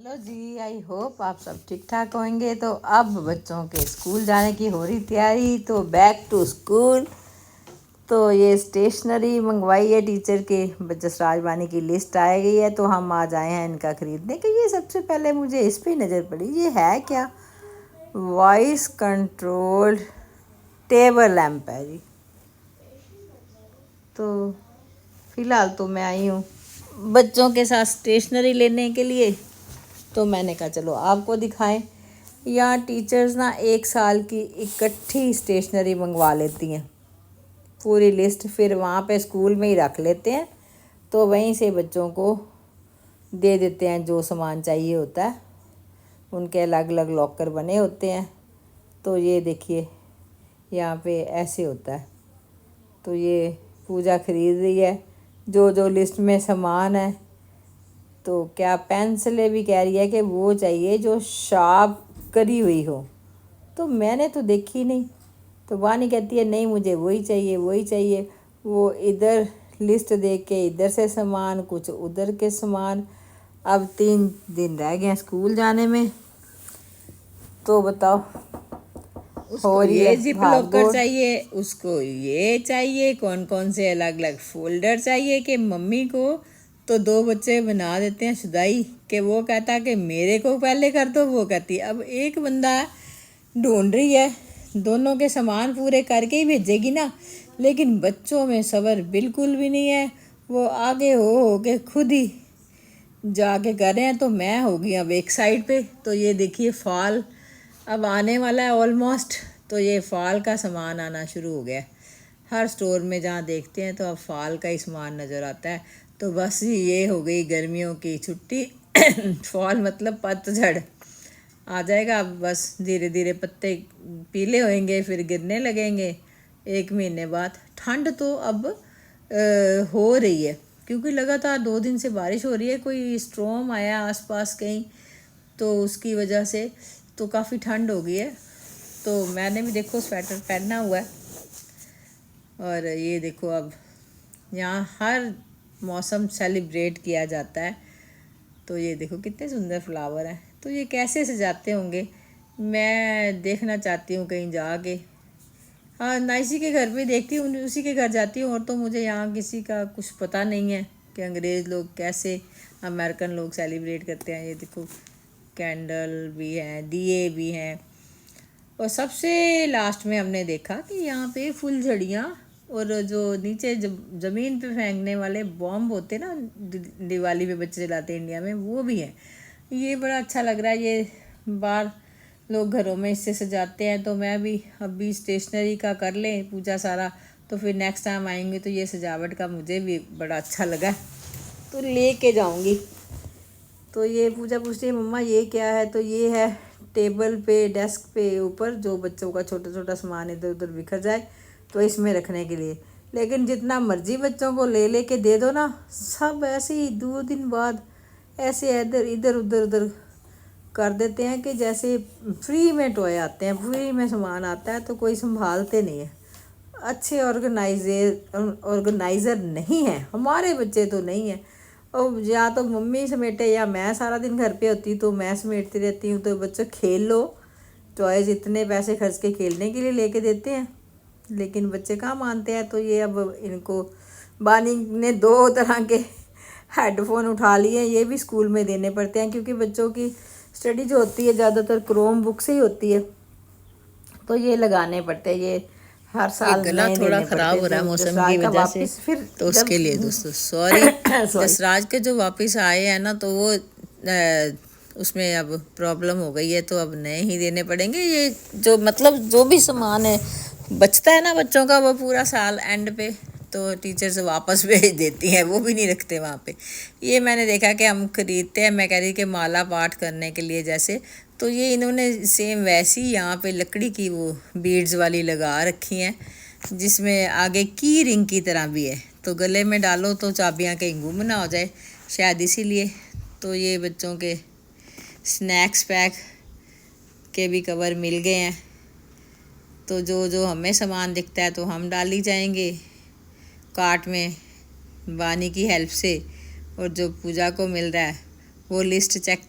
Hello ji, I hope आप सब ठीक ठाक होंगे। तो अब बच्चों के स्कूल जाने की हो रही तैयारी, तो बैक टू स्कूल। तो ये स्टेशनरी मंगवाई है टीचर के, जसराज बानी की लिस्ट आ गई है, तो हम आज आए हैं इनका ख़रीदने के। ये सबसे पहले मुझे इस पे नज़र पड़ी, ये है क्या? वॉइस कंट्रोल्ड टेबल लैंप है जी। तो फ़िलहाल तो मैं आई हूँ बच्चों के साथ स्टेशनरी लेने के लिए, तो मैंने कहा चलो आपको दिखाएं। यहाँ टीचर्स ना 1 साल की इकट्ठी स्टेशनरी मंगवा लेती हैं, पूरी लिस्ट, फिर वहाँ पे स्कूल में ही रख लेते हैं, तो वहीं से बच्चों को दे देते हैं जो सामान चाहिए होता है। उनके अलग अलग लॉकर बने होते हैं। तो ये देखिए यहाँ पे ऐसे होता है। तो ये पूजा ख़रीद रही है जो जो लिस्ट में सामान है। तो क्या पेंसिलें भी कह रही है कि वो चाहिए जो शार्प करी हुई हो, तो मैंने तो देखी नहीं। तो वानी कहती है नहीं मुझे वही चाहिए वही चाहिए। वो इधर लिस्ट देख के इधर से सामान, कुछ उधर के सामान। अब 3 दिन रह गए हैं स्कूल जाने में, तो बताओ उसको ये जिप लॉकर चाहिए, उसको ये चाहिए, कौन कौन से अलग अलग फोल्डर चाहिए कि मम्मी को। तो 2 बच्चे बना देते हैं शुदाई कि वो कहता कि मेरे को पहले कर दो, वो कहती अब एक बंदा ढूंढ रही है, दोनों के सामान पूरे करके ही भेजेगी ना। लेकिन बच्चों में सब्र बिल्कुल भी नहीं है, वो आगे हो के खुद ही जाके कर रहे हैं। तो मैं हो गई अब एक साइड पे। तो ये देखिए फॉल अब आने वाला है ऑलमोस्ट, तो ये फॉल का सामान आना शुरू हो गया है। हर स्टोर में जहाँ देखते हैं तो अब फॉल का ही सामान नज़र आता है। तो बस ये हो गई गर्मियों की छुट्टी फॉल मतलब पतझड़ आ जाएगा। अब बस धीरे धीरे पत्ते पीले होंगे, फिर गिरने लगेंगे 1 महीने बाद। ठंड तो अब हो रही है, क्योंकि लगातार 2 दिन से बारिश हो रही है। कोई स्ट्रॉम आया आसपास कहीं, तो उसकी वजह से तो काफ़ी ठंड हो गई है। तो मैंने भी देखो स्वेटर पहना हुआ है। और ये देखो अब यहाँ हर मौसम सेलिब्रेट किया जाता है। तो ये देखो कितने सुंदर फ्लावर हैं। तो ये कैसे सजाते होंगे, मैं देखना चाहती हूँ कहीं जाके। हाँ, नाइसी के घर पे देखती हूँ, उसी के घर जाती हूँ। और तो मुझे यहाँ किसी का कुछ पता नहीं है कि अंग्रेज़ लोग कैसे अमेरिकन लोग सेलिब्रेट करते हैं। ये देखो कैंडल भी हैं, दिए भी हैं। और सबसे लास्ट में हमने देखा कि यहाँ पे फुलझड़ियाँ और जो नीचे ज़मीन पे फेंकने वाले बॉम्ब होते ना, दिवाली पे बच्चे जलाते हैं इंडिया में, वो भी है। ये बड़ा अच्छा लग रहा है। ये बाहर लोग घरों में इससे सजाते हैं। तो मैं भी अभी स्टेशनरी का कर लें पूजा सारा, तो फिर नेक्स्ट टाइम आएंगे तो ये सजावट का मुझे भी बड़ा अच्छा लगा, तो ले के जाऊँगी। तो ये पूजा पूछती है मम्मा ये क्या है? तो ये है टेबल पे, डेस्क पे ऊपर जो बच्चों का छोटा छोटा सामान इधर उधर बिखर जाए तो इसमें रखने के लिए। लेकिन जितना मर्जी बच्चों को ले ले के दे दो ना, सब ऐसे ही 2 दिन बाद ऐसे इधर इधर उधर उधर कर देते हैं कि जैसे फ्री में टॉय आते हैं, फ्री में सामान आता है, तो कोई संभालते नहीं है। अच्छे ऑर्गेनाइज़र नहीं है हमारे बच्चे, तो नहीं है। और या तो मम्मी समेटे या मैं सारा दिन घर पे होती तो मैं समेटती रहती हूँ। तो बच्चे खेल लो, टॉयज इतने पैसे खर्च के खेलने के लिए लेके देते हैं, लेकिन बच्चे कहाँ मानते हैं। तो ये अब इनको बानी ने 2 तरह के हेडफोन उठा लिए, ये भी स्कूल में देने पड़ते हैं, क्योंकि बच्चों की स्टडी जो होती है ज़्यादातर क्रोम बुक से ही होती है, तो ये लगाने पड़ते हैं। ये हर साल गला नए थोड़ा देने ख़राब पड़ते हैं। हो रहा है जब मौसम की जसराज का वजह से, वापस फिर तो उसके लिए जब दोस्तों सॉरी। सॉरी जसराज के जो वापस आए हैं ना, तो वो उसमें अब प्रॉब्लम हो गई है, तो अब नए ही देने पड़ेंगे। ये जो मतलब जो भी सामान है बचता है ना बच्चों का, वो पूरा साल एंड पे तो टीचर्स वापस भेज देती हैं, वो भी नहीं रखते वहाँ पे। ये मैंने देखा कि हम खरीदते हैं, मैं कह रही कि माला पाठ करने के लिए जैसे, तो ये इन्होंने सेम वैसी यहाँ पे लकड़ी की वो बीड्स वाली लगा रखी हैं, जिसमें आगे की रिंग की तरह भी है। तो गले में डालो तो चाबियाँ कहीं गुम ना हो जाए, शायद इसीलिए। तो ये बच्चों के स्नैक्स पैक के भी कवर मिल गए हैं। तो जो जो हमें सामान दिखता है तो हम डाली जाएंगे कार्ट में वानी की हेल्प से, और जो पूजा को मिल रहा है वो लिस्ट चेक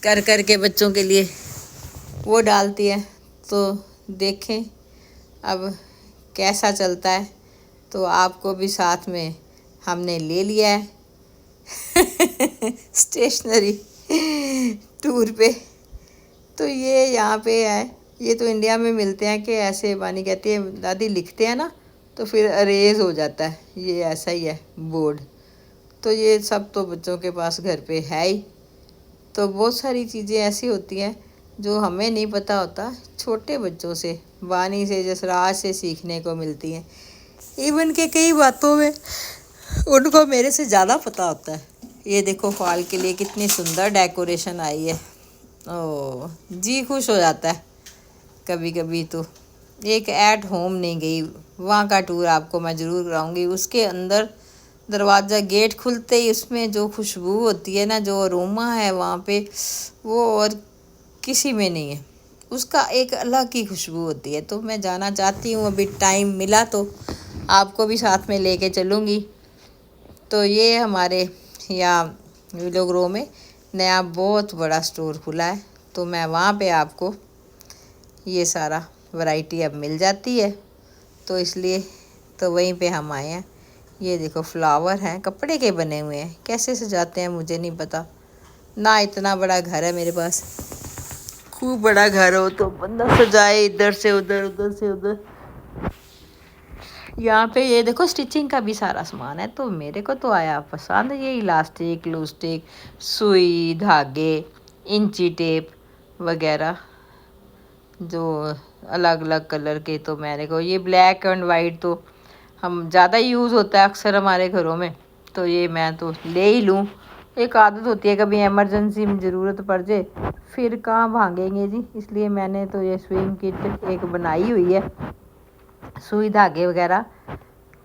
कर कर के बच्चों के लिए वो डालती है। तो देखें अब कैसा चलता है। तो आपको भी साथ में हमने ले लिया है स्टेशनरी टूर पे। तो ये यहाँ पे है, ये तो इंडिया में मिलते हैं कि ऐसे वानी कहती है दादी लिखते हैं ना तो फिर अरेज हो जाता है, ये ऐसा ही है बोर्ड। तो ये सब तो बच्चों के पास घर पे है ही। तो बहुत सारी चीज़ें ऐसी होती हैं जो हमें नहीं पता होता, छोटे बच्चों से, वानी से, जसराज से सीखने को मिलती हैं। इवन के कई बातों में उनको मेरे से ज़्यादा पता होता है। ये देखो फॉल के लिए कितनी सुंदर डेकोरेशन आई है। ओ जी खुश हो जाता है कभी कभी। तो एक एट होम नहीं गई, वहाँ का टूर आपको मैं ज़रूर कराऊंगी। उसके अंदर दरवाज़ा गेट खुलते ही उसमें जो खुशबू होती है ना, जो अरोमा है वहाँ पे, वो और किसी में नहीं है। उसका एक अलग ही खुशबू होती है। तो मैं जाना चाहती हूँ, अभी टाइम मिला तो आपको भी साथ में लेके चलूँगी। तो ये हमारे यहाँ विलो ग्रो में नया बहुत बड़ा स्टोर खुला है, तो मैं वहाँ पे आपको ये सारा वैरायटी अब मिल जाती है। तो इसलिए तो वहीं पे हम आए हैं। ये देखो फ्लावर हैं, कपड़े के बने हुए हैं, कैसे सजाते हैं मुझे नहीं पता ना। इतना बड़ा घर है मेरे पास, खूब बड़ा घर हो तो बंदा सजाए इधर से उधर, उधर से उधर। यहाँ पे ये देखो स्टिचिंग का भी सारा सामान है। तो मेरे को तो आया पसंद ये इलास्टिक, लूस्टिक, सुई, धागे, इंची टेप वगैरह जो अलग अलग कलर के। तो मेरे को ये ब्लैक एंड वाइट तो हम ज़्यादा यूज़ होता है अक्सर हमारे घरों में, तो ये मैं तो ले ही लूँ। एक आदत होती है, कभी इमरजेंसी में ज़रूरत पड़ जाए फिर कहाँ भागेंगे जी। इसलिए मैंने तो ये स्विंग किट एक बनाई हुई है सुई धागे वगैरह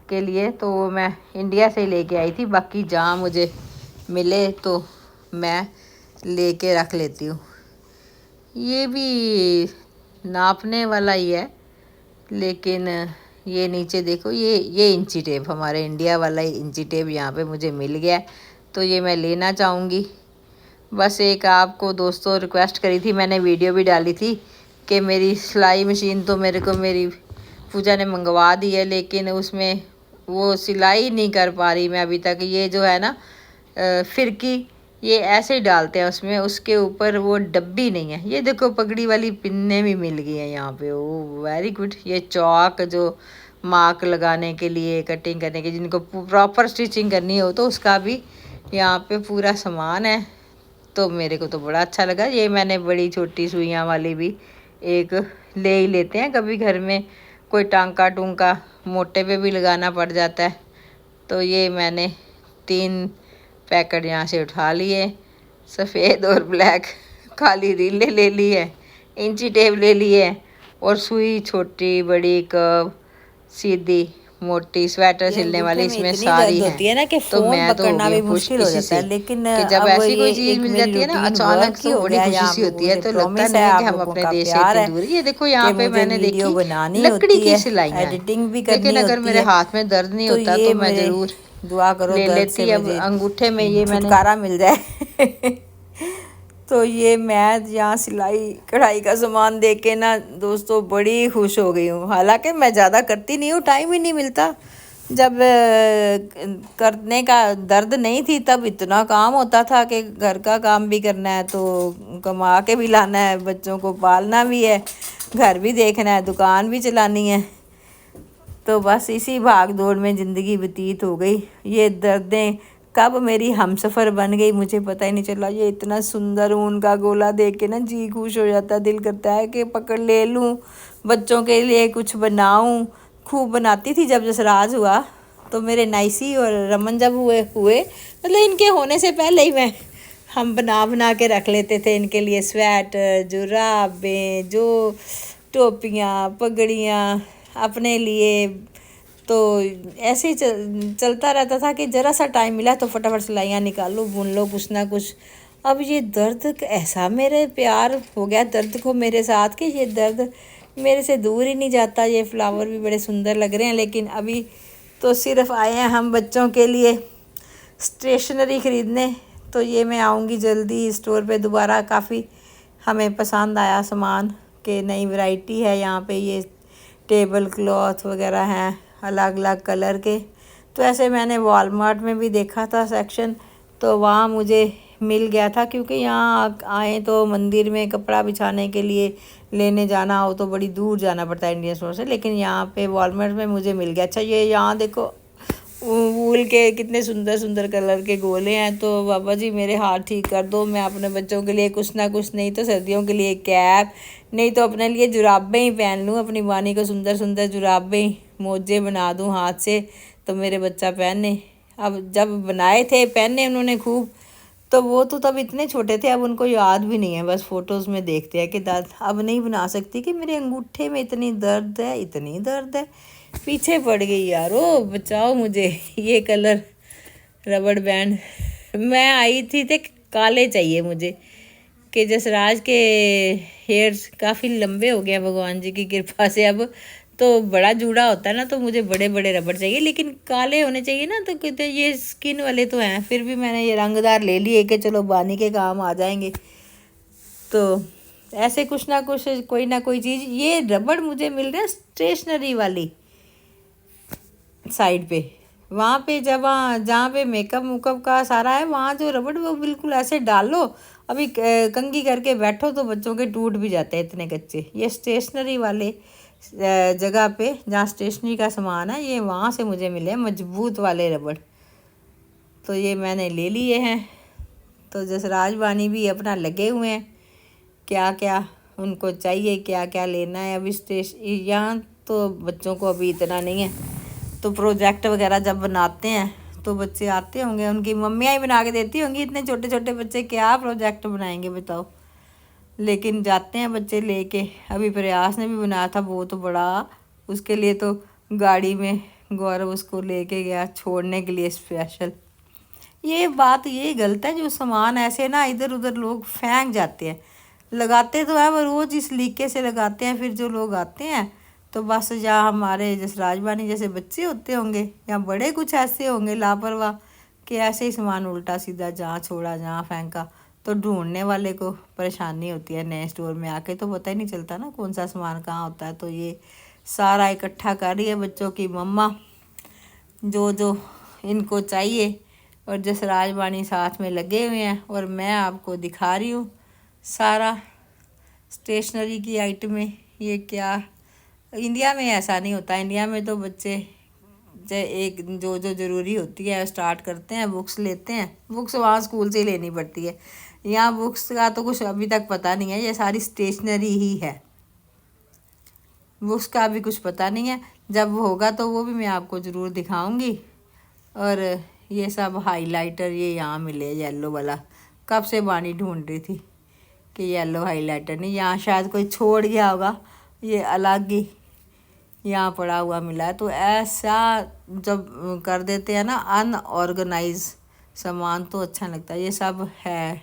के लिए। तो वो मैं इंडिया से लेके आई थी, बाकी जहाँ मुझे मिले तो मैं लेके रख लेती हूँ। ये भी नापने वाला ही है, लेकिन ये नीचे देखो ये इंची टेप, हमारे इंडिया वाला ही इंची टेप यहाँ पे मुझे मिल गया। तो ये मैं लेना चाहूँगी। बस एक आपको दोस्तों रिक्वेस्ट करी थी, मैंने वीडियो भी डाली थी कि मेरी सिलाई मशीन तो मेरे को मेरी पूजा ने मंगवा दी है, लेकिन उसमें वो सिलाई नहीं कर पा रही मैं अभी तक। ये जो है ना फिरकी, ये ऐसे ही डालते हैं उसमें, उसके ऊपर वो डब्बी नहीं है। ये देखो पगड़ी वाली पिन्ने भी मिल गई हैं यहाँ पे, ओ वेरी गुड। ये चौक जो मार्क लगाने के लिए, कटिंग करने के, जिनको प्रॉपर स्टिचिंग करनी हो तो उसका भी यहाँ पे पूरा सामान है। तो मेरे को तो बड़ा अच्छा लगा। ये मैंने बड़ी छोटी सुइयाँ वाली भी एक ले ही लेते हैं, कभी घर में कोई टांका टूंका मोटे पे भी लगाना पड़ जाता है। तो ये मैंने 3 पैकेट यहाँ से उठा लिए, सफ़ेद और ब्लैक। काली रीलें ले ली है, इंची टेप ले ली है, और सुई छोटी बड़ी कर्व सीधी मोटी स्वेटर सिलने वाली इसमें सारी है ना कि तो मैं तो हो गई खुश इसी से। लेकिन कि जब ऐसी कोई चीज़ मिल जाती है ना अचानक तो बड़ी खुशी सी होती है। तो लगता नहीं है कि हम अपने देश से इतनी दूर। ये देखो यहाँ पे मैंने देखी लकड़ी की सिलाइयाँ, एडिटिंग भी करनी होती है। लेकिन अगर मेरे हाथ में दर्द नहीं होता तो मैं ज़रूर दुआ करो ले लेती। अब अंगूठे में ये मैंने छुटकारा मिल जाए तो ये मैं यहाँ सिलाई कढ़ाई का सामान देख के ना दोस्तों बड़ी खुश हो गई हूँ। हालांकि मैं ज़्यादा करती नहीं हूँ, टाइम ही नहीं मिलता। जब करने का दर्द नहीं थी तब इतना काम होता था कि घर का काम भी करना है, तो कमा के भी लाना है, बच्चों को पालना भी है, घर भी देखना है, दुकान भी चलानी है। तो बस इसी भाग दौड़ में ज़िंदगी व्यतीत हो गई। ये दर्दें कब मेरी हमसफ़र बन गई मुझे पता ही नहीं चला। ये इतना सुंदर ऊन का गोला देख के ना जी खुश हो जाता है, दिल करता है कि पकड़ ले लूँ, बच्चों के लिए कुछ बनाऊँ। खूब बनाती थी जब जसराज हुआ तो मेरे नाइसी और रमन जब हुए मतलब इनके होने से पहले ही हम बना के रख लेते थे इनके लिए स्वेटर, जुराबें, जो टोपियाँ, पगड़ियाँ अपने लिए। तो ऐसे ही चलता रहता था कि ज़रा सा टाइम मिला तो फटाफट सिलाइयाँ निकाल लो, बुन लो कुछ ना कुछ। अब ये दर्द ऐसा मेरे प्यार हो गया दर्द को मेरे साथ कि ये दर्द मेरे से दूर ही नहीं जाता। ये फ्लावर भी बड़े सुंदर लग रहे हैं, लेकिन अभी तो सिर्फ आए हैं हम बच्चों के लिए स्टेशनरी ख़रीदने। तो ये मैं आऊँगी जल्दी स्टोर पे दोबारा। काफ़ी हमें पसंद आया सामान कि नई वैरायटी है यहाँ पे, ये टेबल क्लॉथ वगैरह हैं अलग अलग कलर के। तो ऐसे मैंने वॉलमार्ट में भी देखा था सेक्शन, तो वहाँ मुझे मिल गया था, क्योंकि यहाँ आए तो मंदिर में कपड़ा बिछाने के लिए लेने जाना हो तो बड़ी दूर जाना पड़ता है इंडियन स्टोर से, लेकिन यहाँ पे वॉलमार्ट में मुझे मिल गया। अच्छा, ये यहाँ देखो वूल के कितने सुंदर सुंदर कलर के गोले हैं। तो बाबा जी मेरे हाथ ठीक कर दो, मैं अपने बच्चों के लिए कुछ ना कुछ, नहीं तो सर्दियों के लिए कैप, नहीं तो अपने लिए जुराबें ही पहन लूँ, अपनी वानी को सुंदर सुंदर जुराबें मोजे बना दूँ हाथ से, तो मेरे बच्चा पहने। अब जब बनाए थे पहने उन्होंने खूब, तो वो तो तब इतने छोटे थे, अब उनको याद भी नहीं है, बस फ़ोटोज़ में देखते हैं कि अब नहीं बना सकती कि मेरे अंगूठे में इतनी दर्द है, इतनी दर्द है। पीछे पड़ गई यार, ओ बचाओ मुझे। ये कलर रबड़ बैंड मैं आई थी थे, काले चाहिए मुझे, कि जसराज के हेयर्स काफ़ी लंबे हो गए हैं भगवान जी की कृपा से अब, तो बड़ा जूड़ा होता है ना, तो मुझे बड़े बड़े रबड़ चाहिए, लेकिन काले होने चाहिए ना। तो कहते ये स्किन वाले तो हैं, फिर भी मैंने ये रंगदार ले लिए कि चलो बानी के काम आ जाएंगे। तो ऐसे कुछ ना कुछ, कोई ना कोई चीज़। ये रबड़ मुझे मिल रहा है स्टेशनरी वाली साइड पे, वहाँ पे जब जहाँ पे मेकअप मुकअप का सारा है, वहाँ जो रबड़ वो बिल्कुल ऐसे डाल लो, अभी कंघी करके बैठो तो बच्चों के टूट भी जाते हैं इतने कच्चे। ये स्टेशनरी वाले जगह पे जहाँ स्टेशनरी का सामान है, ये वहाँ से मुझे मिले मजबूत वाले रबड़, तो ये मैंने ले लिए हैं। तो जसराज बानी भी अपना लगे हुए हैं, क्या क्या उनको चाहिए, क्या क्या लेना है। अभी यहाँ तो बच्चों को अभी इतना नहीं है, तो प्रोजेक्ट वगैरह जब बनाते हैं तो बच्चे आते होंगे, उनकी मम्मियाँ ही बना के देती होंगी। इतने छोटे छोटे बच्चे क्या प्रोजेक्ट बनाएंगे बताओ, लेकिन जाते हैं बच्चे लेके। अभी प्रयास ने भी बनाया था बहुत बड़ा, उसके लिए तो गाड़ी में गौरव उसको लेके गया छोड़ने के लिए स्पेशल। ये बात ये गलत है, जो सामान ऐसे ना इधर उधर लोग फेंक जाते हैं। लगाते तो है वो रोज़ इस लीके से लगाते हैं, फिर जो लोग आते हैं तो बस या हमारे जसराज बानी जैसे बच्चे होते होंगे, या बड़े कुछ ऐसे होंगे लापरवाह कि ऐसे ही सामान उल्टा सीधा जहाँ छोड़ा जहाँ फेंका, तो ढूंढने वाले को परेशानी होती है। नए स्टोर में आके तो पता ही नहीं चलता ना कौन सा सामान कहाँ होता है। तो ये सारा इकट्ठा कर रही है बच्चों की मम्मा, जो जो इनको चाहिए, और जसराज बानी साथ में लगे हुए हैं, और मैं आपको दिखा रही हूँ सारा स्टेशनरी की आइटमें। ये क्या, इंडिया में ऐसा नहीं होता। इंडिया में तो बच्चे एक जो जो ज़रूरी होती है स्टार्ट करते हैं, बुक्स लेते हैं, बुक्स वहाँ स्कूल से ही लेनी पड़ती है। यहाँ बुक्स का तो कुछ अभी तक पता नहीं है, ये सारी स्टेशनरी ही है, बुक्स का भी कुछ पता नहीं है। जब होगा तो वो भी मैं आपको ज़रूर दिखाऊंगी। और ये सब हाइलाइटर ये यहाँ मिले येलो वाला, कब से बानी ढूंढ रही थी कि येलो हाइलाइटर नहीं, यहाँ शायद कोई छोड़ गया होगा, ये अलग ही यहाँ पड़ा हुआ मिला है। तो ऐसा जब कर देते हैं ना अनऑर्गेनाइज सामान, तो अच्छा लगता है। ये सब है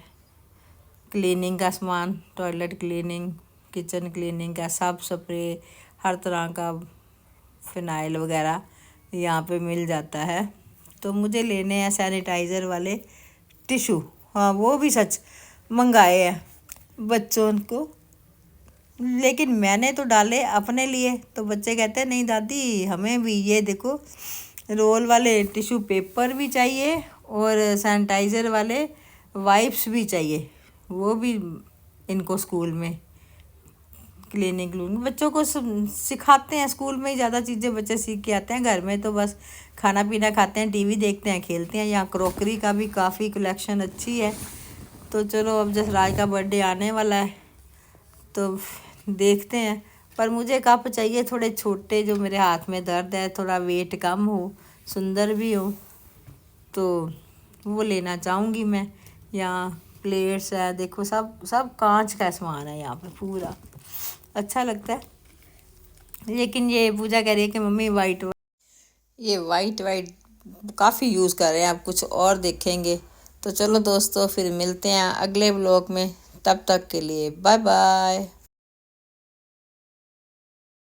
क्लीनिंग का सामान, टॉयलेट क्लीनिंग, किचन क्लीनिंग का सब, स्प्रे, हर तरह का फिनाइल वगैरह यहाँ पे मिल जाता है। तो मुझे लेने हैं सैनिटाइज़र वाले टिशू, हाँ वो भी सच मंगाए हैं बच्चों को, लेकिन मैंने तो डाले अपने लिए। तो बच्चे कहते हैं नहीं दादी हमें भी ये देखो रोल वाले टिशू पेपर भी चाहिए, और सैनिटाइज़र वाले वाइप्स भी चाहिए, वो भी इनको स्कूल में क्लीनिंग बच्चों को सिखाते हैं। स्कूल में ही ज़्यादा चीज़ें बच्चे सीख के आते हैं, घर में तो बस खाना पीना खाते हैं, टीवी देखते हैं, खेलते हैं। यहाँ क्रॉकरी का भी काफ़ी कलेक्शन अच्छी है। तो चलो अब जसराज का बर्थडे आने वाला है तो देखते हैं, पर मुझे कप चाहिए थोड़े छोटे, जो मेरे हाथ में दर्द है, थोड़ा वेट कम हो, सुंदर भी हो, तो वो लेना चाहूँगी मैं। यहाँ प्लेट्स है, देखो सब सब कांच का सामान है यहाँ पे पूरा, अच्छा लगता है। लेकिन ये पूजा कह रही है कि मम्मी वाइट वाइट काफ़ी यूज़ कर रहे हैं, आप कुछ और देखेंगे। तो चलो दोस्तों फिर मिलते हैं अगले व्लॉग में, तब तक के लिए बाय बाय।